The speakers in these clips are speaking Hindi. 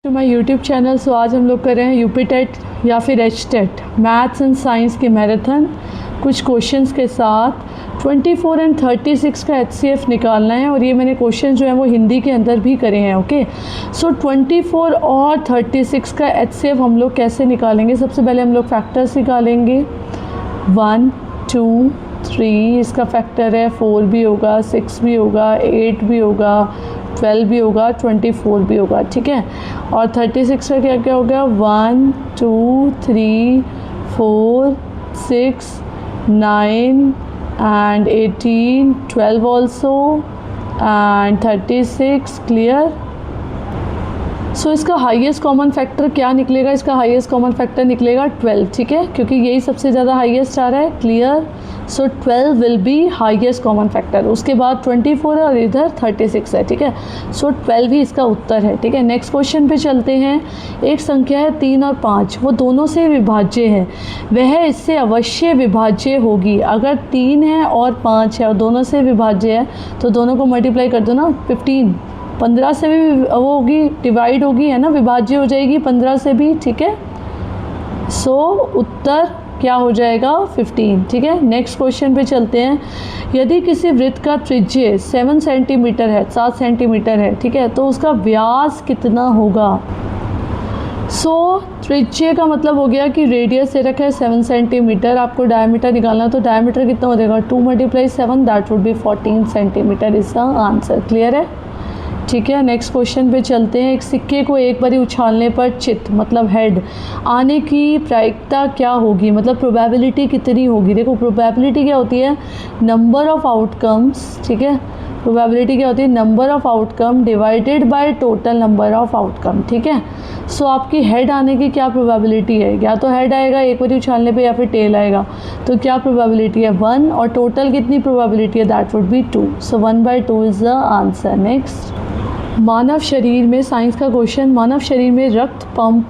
To my YouTube channel. So आज हम लोग कर रहे हैं यूपी टेट या फिर H TET maths and science की मैराथन कुछ क्वेश्चंस के साथ 24 एंड 36 का HCF निकालना है। और ये मैंने क्वेश्चन जो है वो हिंदी के अंदर भी करे हैं। ओके, सो 24 और 36 का HCF हम लोग कैसे निकालेंगे? सबसे पहले हम लोग फैक्टर्स निकालेंगे। 1 2 3 इसका फैक्टर है, 4 भी होगा, 6 भी होगा, 8 भी होगा, 12 भी होगा, 24 भी होगा। ठीक है, और 36 का क्या क्या होगा? 1 2 3 4 6 9 and 18 12 also and 36। क्लियर। सो इसका हाईएस्ट कॉमन फैक्टर क्या निकलेगा? इसका हाईएस्ट कॉमन फैक्टर निकलेगा 12। ठीक है, क्योंकि यही सबसे ज़्यादा हाईएस्ट आ रहा है। Clear. So 12 will be highest common factor. उसके बाद 24 और इधर 36 है। ठीक है, सो 12 ही इसका उत्तर है। ठीक है, नेक्स्ट क्वेश्चन पे चलते हैं। एक संख्या है 3 और 5, वो दोनों से विभाज्य है, वह इससे अवश्य विभाज्य होगी। अगर 3 है और 5 है और दोनों से विभाज्य है तो दोनों को मल्टीप्लाई कर दो ना। 15 से भी वो होगी, डिवाइड होगी, है ना, विभाज्य हो जाएगी 15 से भी। ठीक है, सो उत्तर क्या हो जाएगा? 15। ठीक है, नेक्स्ट क्वेश्चन पे चलते हैं। यदि किसी वृत्त का त्रिज्य 7 सेंटीमीटर है, 7 सेंटीमीटर है, ठीक है, तो उसका व्यास कितना होगा? सो त्रिज्य का मतलब हो गया कि रेडियस से रखा है 7 सेंटीमीटर, आपको डायमीटर निकालना, तो डायमीटर कितना हो जाएगा? 2 × 7 that would B 14 centimetre is the answer. Clear है? ठीक है, नेक्स्ट क्वेश्चन पे चलते हैं। एक सिक्के को एक बारी उछालने पर चित मतलब हेड आने की प्रायिकता क्या होगी? मतलब प्रोबेबिलिटी कितनी होगी? देखो, प्रोबेबिलिटी क्या होती है? Number of outcomes. ठीक है, प्रोबेबिलिटी क्या होती है? Number of outcome divided by total number of outcome. ठीक है, सो आपकी हेड आने की क्या प्रोबेबिलिटी है? या तो हेड आएगा एक बारी उछालने पे या फिर टेल आएगा, तो क्या प्रोबेबिलिटी है? 1। और टोटल कितनी प्रोबेबिलिटी है? That would be 2। So 1/2 is the answer. Next, मानव शरीर में, साइंस का क्वेश्चन, मानव शरीर में रक्त पंप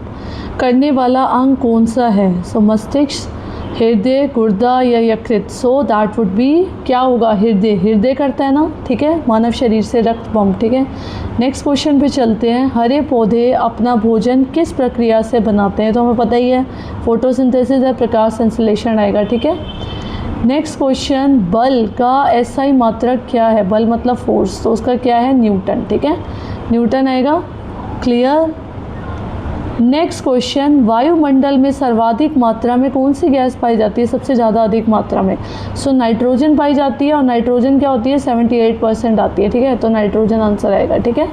करने वाला अंग कौन सा है? सो मस्तिष्क, हृदय, गुर्दा या यकृत? सो दैट वुड बी क्या होगा? हृदय। हृदय करता है ना। ठीक है, मानव शरीर से रक्त पंप। ठीक है, नेक्स्ट क्वेश्चन पे चलते हैं। हरे पौधे अपना भोजन किस प्रक्रिया से बनाते हैं? तो हमें पता ही है, फोटोसिंथेसिस या प्रकाश संश्लेषण आएगा। ठीक है, नेक्स्ट क्वेश्चन, बल का SI मात्रक क्या है? बल मतलब फोर्स, तो उसका क्या है? न्यूटन। ठीक है, न्यूटन आएगा। क्लियर। नेक्स्ट क्वेश्चन, वायुमंडल में सर्वाधिक मात्रा में कौन सी गैस पाई जाती है? सबसे ज़्यादा अधिक मात्रा में? सो नाइट्रोजन पाई जाती है, और नाइट्रोजन क्या होती है? 78% आती है। ठीक है, तो नाइट्रोजन आंसर आएगा। ठीक है,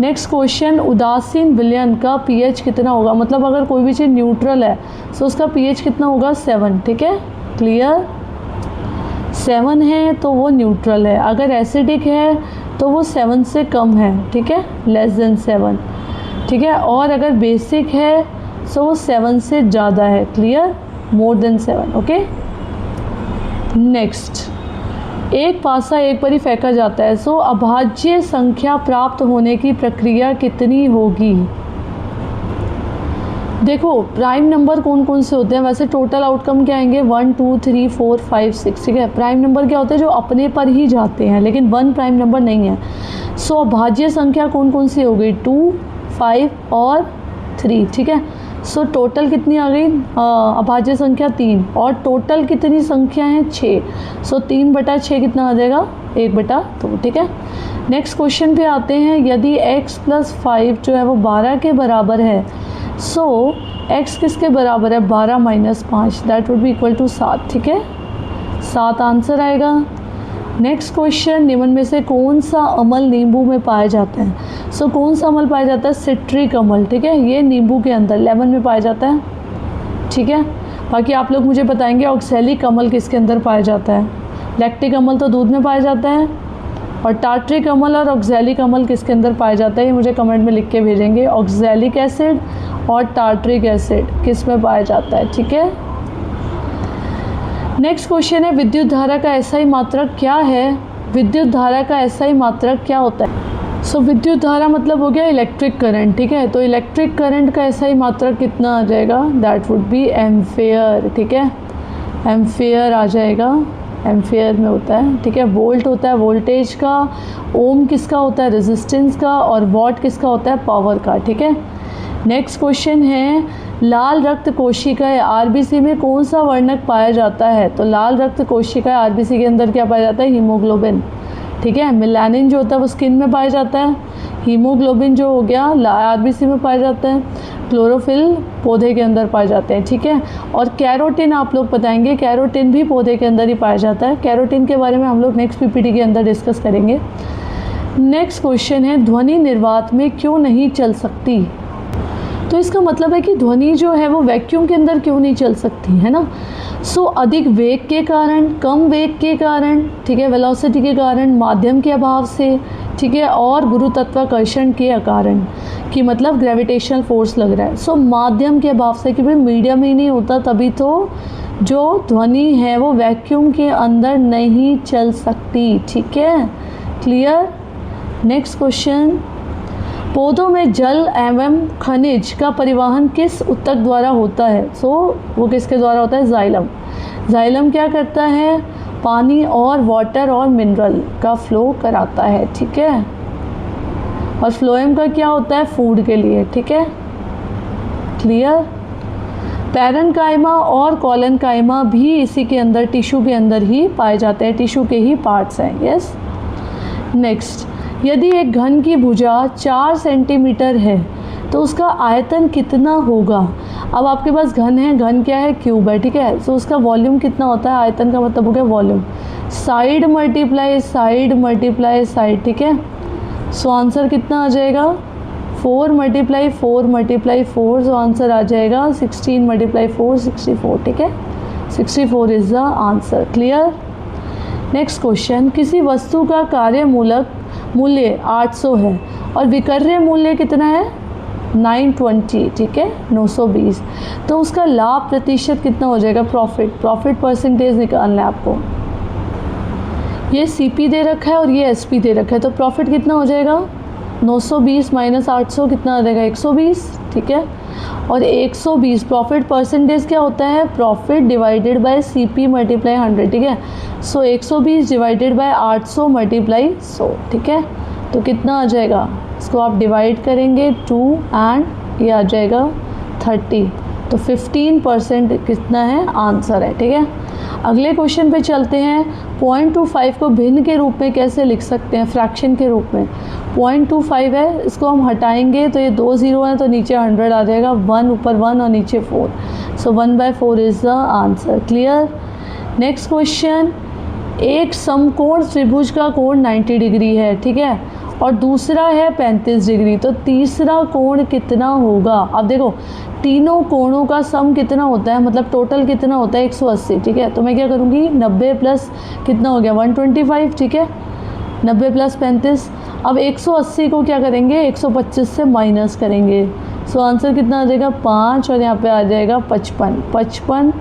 नेक्स्ट क्वेश्चन, उदासीन विलयन का pH कितना होगा? मतलब अगर कोई भी चीज़ न्यूट्रल है तो उसका pH कितना होगा? 7। ठीक है, क्लियर। 7 है तो वो न्यूट्रल है। अगर एसिडिक है तो वो 7 से कम है। ठीक है, लेस देन 7। ठीक है, और अगर बेसिक है तो वो 7 से ज़्यादा है। Clear, more than 7। Okay, next, एक पासा एक बारी फेंका जाता है, सो अभाज्य संख्या प्राप्त होने की प्रक्रिया कितनी होगी? देखो, प्राइम नंबर कौन कौन से होते हैं? वैसे टोटल आउटकम क्या आएंगे? 1 2 3 4 5 6। ठीक है, प्राइम नंबर क्या होते हैं? जो अपने पर ही जाते हैं, लेकिन 1 प्राइम नंबर नहीं है। सो अभाज्य संख्या कौन कौन सी हो गई? 2 5 और 3। ठीक है, सो टोटल कितनी आ गई? अभाज्य संख्या 3, और टोटल कितनी संख्या है? 6। सो 3/6 कितना आ जाएगा? 1/2। ठीक है, नेक्स्ट क्वेश्चन पे आते हैं। यदि x + 5 जो है वो 12 के बराबर है, सो x किसके बराबर है? 12 - 5 that would be equal to 7। ठीक है, 7 आंसर आएगा। नेक्स्ट क्वेश्चन, निम्न में से कौन सा अम्ल नींबू में पाया जाता है? सो कौन सा अम्ल पाया जाता है? सिट्रिक अम्ल। ठीक है, ये नींबू के अंदर, लेमन में पाया जाता है। ठीक है, बाकी आप लोग मुझे बताएंगे ऑक्सैलिक अम्ल किसके अंदर पाया जाता है? लैक्टिक अम्ल तो दूध में पाया जाता है, और टार्ट्रिक अम्ल और ऑक्सैलिक अम्ल किसके अंदर पाया जाता है? ये मुझे कमेंट में लिख के भेजेंगे। ऑक्सैलिक एसिड और टार्ट्रिक एसिड किस में पाया जाता है? ठीक है, नेक्स्ट क्वेश्चन है, विद्युत धारा का SI मात्रक क्या है? विद्युत धारा का SI मात्रक क्या होता है? सो विद्युत धारा मतलब हो गया इलेक्ट्रिक करंट। ठीक है, तो इलेक्ट्रिक करंट का SI मात्रक कितना आ जाएगा? That would B ampere. ठीक है, एम्पेयर आ जाएगा। एम्फेयर में होता है, ठीक है। वोल्ट होता है वोल्टेज का, ओम किसका होता है रेजिस्टेंस का, और वॉट किसका होता है पावर का, ठीक है। नेक्स्ट क्वेश्चन है, लाल रक्त कोशिकाएं आरबीसी में कौन सा वर्णक पाया जाता है? तो लाल रक्त कोशिकाएं आरबीसी के अंदर क्या पाया जाता है? हीमोग्लोबिन, ठीक है। मेलानिन जो होता है वो स्किन में पाया जाता है, हीमोग्लोबिन जो हो गया आरबीसी में पाया जाता है, क्लोरोफिल पौधे के अंदर पाए जाते हैं, ठीक है। और कैरोटिन आप लोग बताएंगे, कैरोटिन भी पौधे के अंदर ही पाया जाता है। कैरोटिन के बारे में हम लोग नेक्स्ट पीपीटी के अंदर डिस्कस करेंगे। नेक्स्ट क्वेश्चन है, ध्वनि निर्वात में क्यों नहीं चल सकती? तो इसका मतलब है कि ध्वनि जो है वो वैक्यूम के अंदर क्यों नहीं चल सकती, है ना। सो अधिक वेग के कारण, कम वेग के कारण, ठीक है, वेलोसिटी के कारण, माध्यम के अभाव से, ठीक है, और गुरुत्वाकर्षण के कारण, कि मतलब ग्रेविटेशनल फोर्स लग रहा है। सो माध्यम के अभाव से, कि भाई मीडियम ही नहीं होता तभी तो जो ध्वनि है वो वैक्यूम के अंदर नहीं चल सकती, ठीक है। क्लियर। नेक्स्ट क्वेश्चन, पौधों में जल एवं खनिज का परिवहन किस ऊतक द्वारा होता है? वो किसके द्वारा होता है? जाइलम। जाइलम क्या करता है? पानी और वाटर और मिनरल का फ्लो कराता है, ठीक है। और फ्लोएम का क्या होता है? फूड के लिए, ठीक है। क्लियर। पैरेन्काइमा और कोलेनकाइमा भी इसी के अंदर, टिश्यू के अंदर ही पाए जाते हैं, टिश्यू के ही पार्ट्स हैं, यस। नेक्स्ट, यदि एक घन की भुजा 4 सेंटीमीटर है तो उसका आयतन कितना होगा? अब आपके पास घन है, घन क्या है? क्यूब है, ठीक है। तो उसका वॉल्यूम कितना होता है? आयतन का मतलब हो गया volume, side multiply side multiply side, ठीक है। सो आंसर कितना आ जाएगा? 4 मल्टीप्लाई 4 मल्टीप्लाई 4, सो आंसर आ जाएगा 16 मल्टीप्लाई 4 64, ठीक है। 64 is the answer. Clear. Next question, किसी वस्तु का कार्य मूल्य 800 है और विक्रय मूल्य कितना है? 920, ठीक है, 920। तो उसका लाभ प्रतिशत कितना हो जाएगा? प्रॉफिट परसेंटेज निकालना है आपको। ये सीपी दे रखा है और ये एसपी दे रखा है, तो प्रॉफिट कितना हो जाएगा? 920 माइनस 800 कितना आ जाएगा? 120, ठीक है। और 120 प्रॉफिट परसेंटेज क्या होता है? Profit divided by CP multiply 100, ठीक है। सो 120 डिवाइडेड बाय 800 मल्टीप्लाई 100, ठीक है। तो कितना आ जाएगा? इसको आप डिवाइड करेंगे 2 एंड ये आ जाएगा 30, तो 15% कितना है? आंसर है, ठीक है। अगले क्वेश्चन पे चलते हैं। 0.25 को भिन्न के रूप में कैसे लिख सकते हैं? फ्रैक्शन के रूप में। 0.25 है, इसको हम हटाएंगे तो ये 2 0 है, तो नीचे 100 आ जाएगा, 1 ऊपर 1 और नीचे 4, सो 1/4 is the answer. Clear. Next question, एक समकोण त्रिभुज का कोण 90 डिग्री है, ठीक है, और दूसरा है 35 डिग्री, तो तीसरा कोण कितना होगा? अब देखो तीनों कोणों का सम कितना होता है, मतलब टोटल कितना होता है? 180, ठीक है। तो मैं क्या करूँगी? 90 प्लस कितना हो गया? 125, ठीक है। 90 प्लस 35। अब 180 को क्या करेंगे? 125 से माइनस करेंगे, सो आंसर कितना आ जाएगा? 5, और यहाँ पे आ जाएगा 55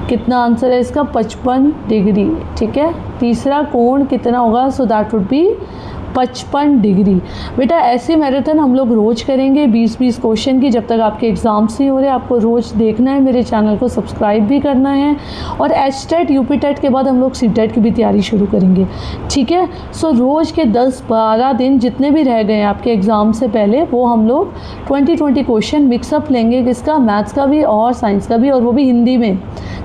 कितना आंसर है इसका? 55 डिग्री, ठीक है। तीसरा कोण कितना होगा? So that would B 55 degree. बेटा ऐसी मैराथन हम लोग रोज़ करेंगे 20-20 क्वेश्चन की, जब तक आपके एग्ज़ाम्स नहीं हो रहे। आपको रोज़ देखना है, मेरे चैनल को सब्सक्राइब भी करना है, और एचटेट यूपीटेट के बाद हम लोग सीटेट की भी तैयारी शुरू करेंगे, ठीक है। सो रोज़ के 10-12 दिन जितने भी रह गए हैं आपके एग्ज़ाम से पहले, वो हम लोग 20-20 क्वेश्चन मिक्सअप लेंगे, किसका? मैथ्स का भी और साइंस का भी, और वो भी हिंदी में,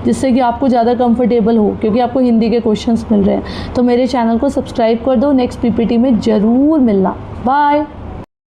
जिससे कि आपको ज़्यादा कंफर्टेबल हो, क्योंकि आपको हिंदी के क्वेश्चंस मिल रहे हैं। तो मेरे चैनल को सब्सक्राइब कर दो, नेक्स्ट पीपीटी में ज़रूर मिलना। बाय।